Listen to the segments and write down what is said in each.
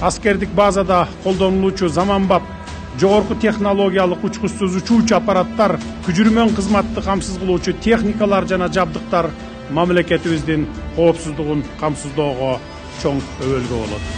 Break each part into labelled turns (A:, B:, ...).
A: Аскердик базада колдонулуучу заманбап жогорку технологиялык учкучсуз учуучу аппараттар, күчүрмөн кызматты камсыз кылуучу техникалар жана жабдыктар мамлекетибиздин коопсуздугун камсыздоого чоң өбөлгө болот.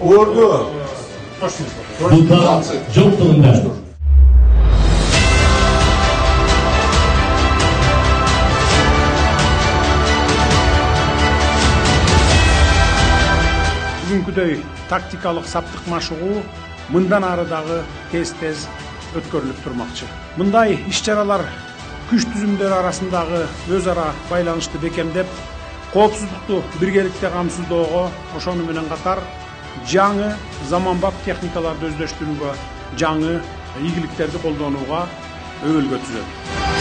B: Ordu.
C: Sultan Joktağı'nda.
A: Бүгүнкүдөй тактикалык саптык машыгуу мындан ары дагы тез өткөрүлүп турмакчы. Мындай иш-чаралар күч түзүмдөрү арасындагы өз ара байланышты бекемдеп, коопсуздукту биргеликте камсыздоого, ошону менен катар жаңы заманбап техникаларды өздөштүрүүгө, жаңы ийгиликтерди колдонууга өбөлгө түзөт.